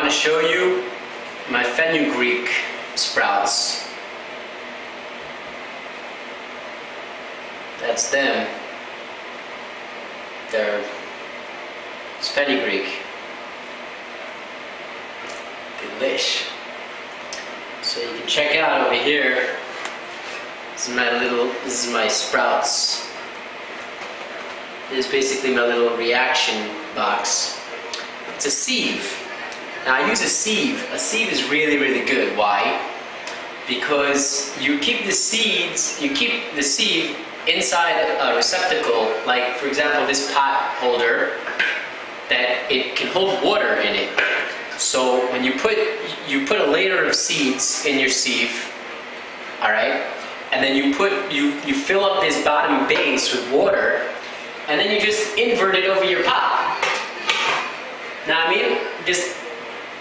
want to show you my fenugreek sprouts. That's them. It's fenugreek. Delish. So you can check out over here. This is my sprouts. This is basically my little reaction box. It's a sieve. Now I use a sieve. A sieve is really, really good. Why? Because you keep the sieve inside a receptacle, like for example this pot holder, that it can hold water in it. So when you put a layer of seeds in your sieve, all right, and then you fill up this bottom base with water, and then you just invert it over your pot. Know what I mean? Just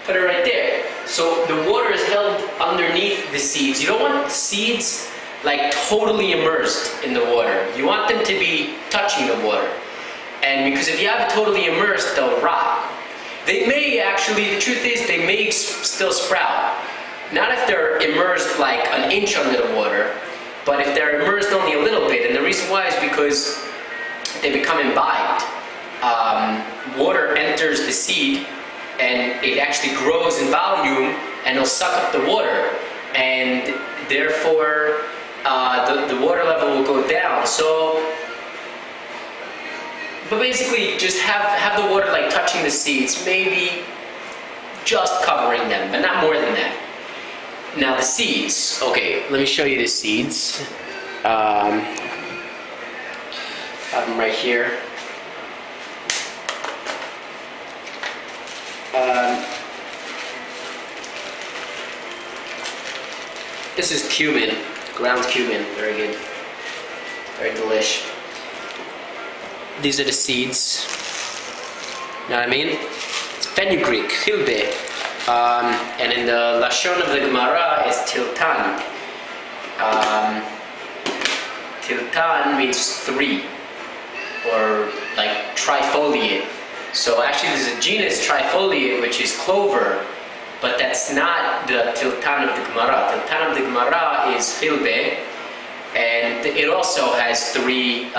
put it right there. So the water is held underneath the seeds. You don't want seeds like totally immersed in the water. You want them to be touching the water. And because if you have it totally immersed, they'll rot. They may actually, the truth is, they may still sprout. Not if they're immersed like an inch under the water, but if they're immersed only a little bit. And the reason why is because they become imbibed. Water enters the seed and it actually grows in volume and it'll suck up the water. And therefore, the water level will go down. So, but basically, just have the water like touching the seeds, maybe just covering them, but not more than that. Now the seeds. Okay, let me show you the seeds. Have them right here. This is cumin, ground cumin, very good, very delish. These are the seeds, know what I mean? It's fenugreek, chilbe, and in the Lashon of the Gemara is tiltan. Tiltan means three, or like trifoliate. So actually there's a genus trifoliate which is clover, but that's not the tiltan of the Gemara. Tiltan of the Gemara is chilbe, and it also has three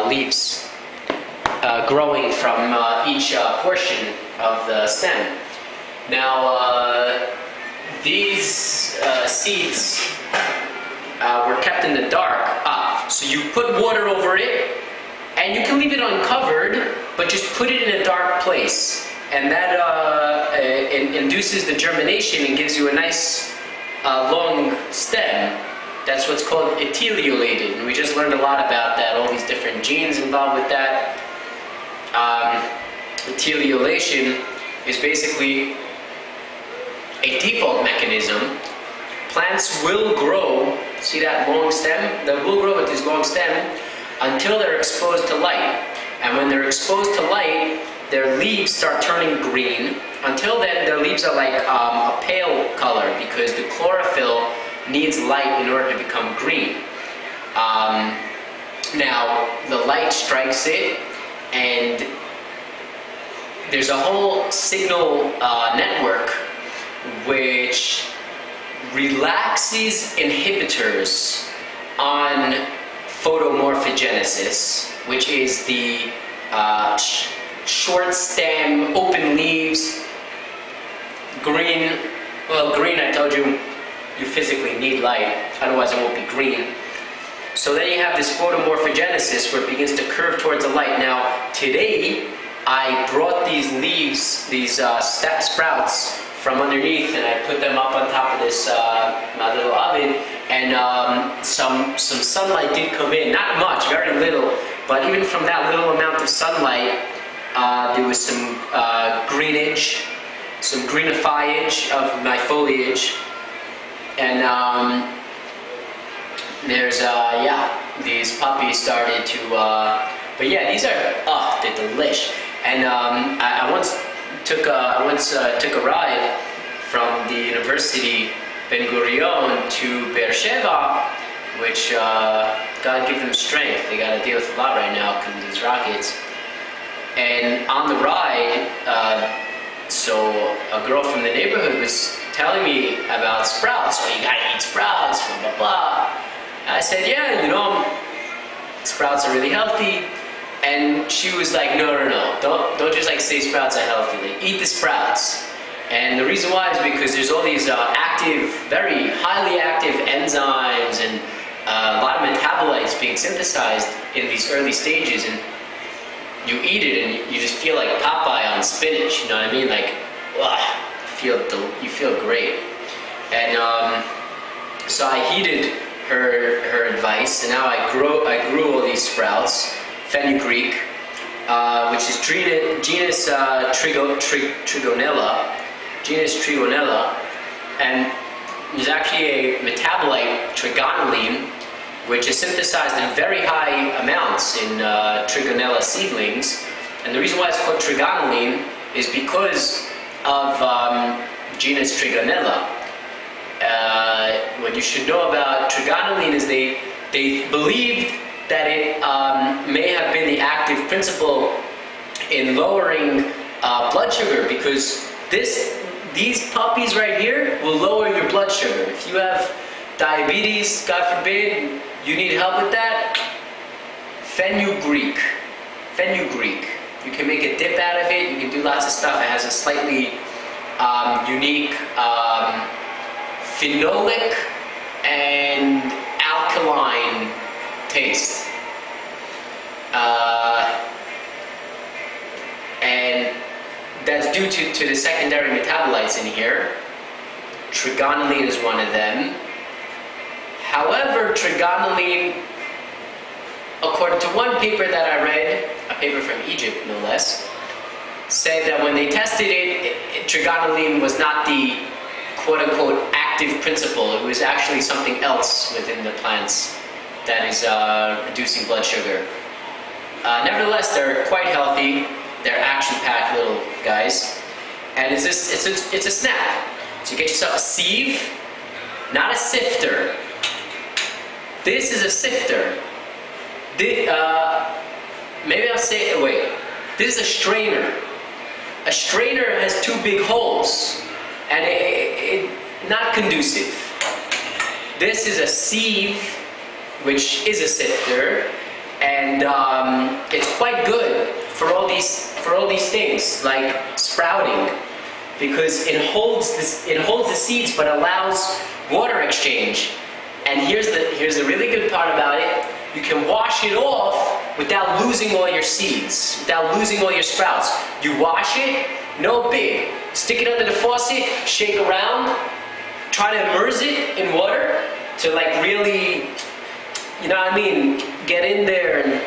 leaves growing from each portion of the stem. Now these seeds were kept in the dark up. So you put water over it, and you can leave it uncovered, but just put it in a dark place. And that induces the germination and gives you a nice long stem. That's what's called etheliolated, and we just learned a lot about that, all these different genes involved with that. Etheliolation is basically a default mechanism. Plants will grow, see that long stem? They will grow with this long stem until they're exposed to light. And when they're exposed to light, their leaves start turning green. Until then, their leaves are like a pale color because the chlorophyll needs light in order to become green. Now, the light strikes it, and there's a whole signal network which relaxes inhibitors on photomorphogenesis, which is the short stem, open leaves, green. Well, green, I told you, you physically need light, otherwise it won't be green. So then you have this photomorphogenesis where it begins to curve towards the light. Now, today, I brought these leaves, these sprouts from underneath, and I put them up on top of this, my little oven, and some sunlight did come in. Not much, very little, but even from that little amount of sunlight, there was some greenage, some greenifiage of my foliage, and there's, yeah, these puppies started to, but yeah, these are, they're delish. And I once took a ride from the University Ben Gurion to Beersheba, which God give them strength. They got to deal with a lot right now because of these rockets. And on the ride, So a girl from the neighborhood was telling me about sprouts. Oh, you gotta eat sprouts, blah, blah, blah. I said, yeah, you know, sprouts are really healthy. And she was like, no, no, no, don't just like say sprouts are healthy. Like, eat the sprouts. And the reason why is because there's all these active, very highly active enzymes and a lot of metabolites being synthesized in these early stages. And you eat it and you just feel like Popeye on spinach, you know what I mean? Like, you feel great. And so I heeded her advice, and now I grew all these sprouts, fenugreek, which is genus Trigonella, and there's actually a metabolite, trigonelline, which is synthesized in very high amounts in Trigonella seedlings. And the reason why it's called trigonelline is because of genus Trigonella. What you should know about trigonelline is they believed that it may have been the active principle in lowering blood sugar, because these puppies right here will lower your blood sugar. If you have diabetes, God forbid, you need help with that, fenugreek. You can make a dip out of it, you can do lots of stuff. It has a slightly unique phenolic and alkaline taste. And that's due to the secondary metabolites in here. Trigonelline is one of them. However, trigonelline, according to one paper that I read, a paper from Egypt no less, said that when they tested it, trigonelline was not the quote-unquote active principle. It was actually something else within the plants that is reducing blood sugar. Nevertheless, they're quite healthy. They're action-packed little guys, and it's a snack. So you get yourself a sieve, not a sifter. This is a sifter. Maybe I'll say it. Wait. This is a strainer. A strainer has two big holes, and it not conducive. This is a sieve, which is a sifter, and it's quite good for all these things like sprouting, because it holds the seeds but allows water exchange. And here's the really good part about it: you can wash it off without losing all your seeds, without losing all your sprouts. You wash it, no big. Stick it under the faucet, shake around, try to immerse it in water to like really, you know what I mean, get in there and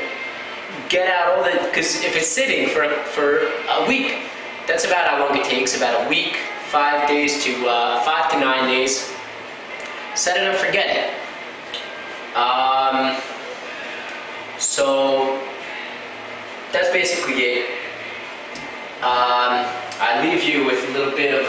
get out all the, because if it's sitting for a week, that's about how long it takes, about a week, 5 days to 5 to 9 days. Set it and forget it. So that's basically it. I leave you with a little bit of